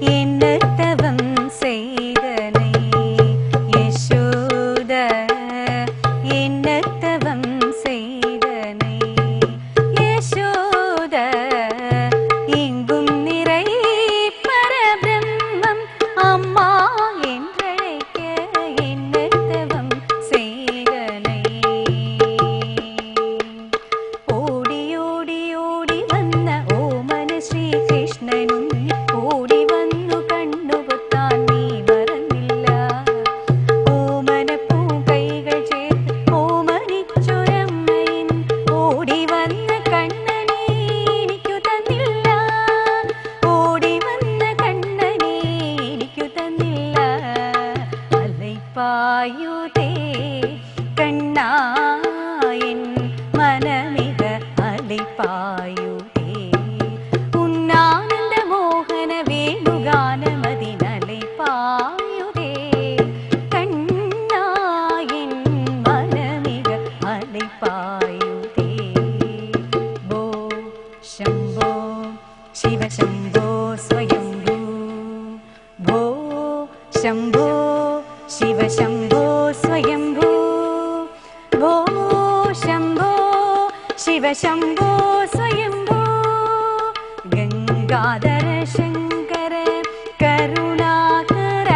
என்னத்தவம் செய்தனை யசோத என்னத்தவம் செய்தனை யசோத எங்கும் நிறை பரபிரம்மம் அம்மா என்றழைக்க என்னத்தவம் செய்தனை ஓடி ஓடி ஓடி வந்த ஓமன ஸ்ரீ கிருஷ்ணனும் ഓടി വന്നു കണ്ണുപൊത്താൻ നീ മറന്നില്ല ഓമനപ്പൂ കൈകൾ ചേർത്ത് ഓമനിച്ചൊരമ്മയിൻ ഓടി വന്ന കണ്ണനെ എനിക്കു തന്നില്ല ഓടി വന്ന കണ്ണനെ എനിക്കു തന്നില്ല അലൈപ്പായുതേ കണ്ണായൻ മനമിക അലൈപ്പായുതേ ഉന്നാനന്ദ മോഹന വേണുഗാനമതിനലൈ പായുതേ കണ്ണായൻ മനമിക അലൈ പായുതേ ഭോ ശംഭോ ശിവശംഭോ സ്വയംഭൂ ഭോ ശംഭോ ശിവശംഭോ സ്വയംഭൂ ഭോ ശംഭോ ശിവശംഭോ സ്വയംഭൂ ഗംഗാധര ശങ്കര കരുണാകര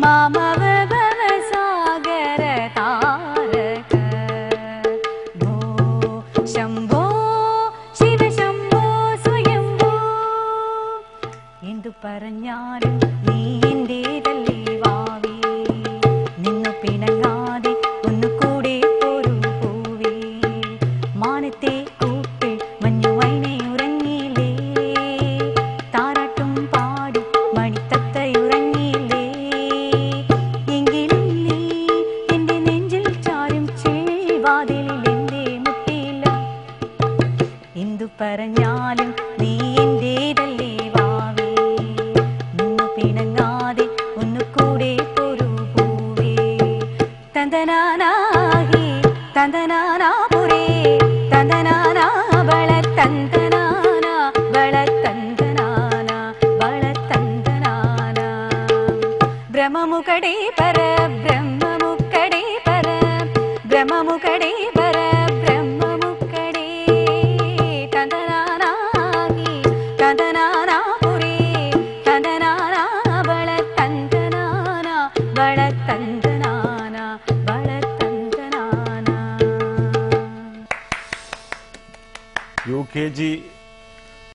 മാമവ ഭവസാഗര താരക ഭോ ശംഭോ ശിവശംഭോ സ്വയംഭൂ എന്തു പറഞ്ഞാലും നീ എന്റേതല്ലേ വാവേ നിന്നു പിണങ്ങാതെ ഒന്നുകൂടെ പോരൂ പൂവേ മാനത്തെ കൂപ്പിൽ മഞ്ഞുവൈനെ ഉറങ്ങിയില്ലേ താരാട്ടും പാടി മണിത്തത്തയുറങ്ങിയില്ലേ എങ്കിലും നീ എന്റെ നെഞ്ചിൽ ചാരും ചേവാതിലിൽ എന്തേ മുട്ടിയില്ല എന്തു പറഞ്ഞാലും നീ എന്റേതല്ലേ വാവേ നിന്നു പിണങ്ങാതെ ഒന്നുകൂടെ പോരൂ പൂവേ തന്തനാനാഹി തന്തനാനാപുരേ തന്തനാന വളത്തന്തനാന വളത്തന്തനാന വളത്തന്തനാന ബ്രഹ്മമുഖടേ പര ബ്രഹ്മമുഖടേ പര ബ്രഹ്മമുഖടേ പര ബ്രഹ്മമുഖടേ തന്തനാനാഹി തന്തനാനാപുരേ തന്തനാന വളത്തന്തനാന വളത്തന്തനാന വളത്തന്തനാന UKG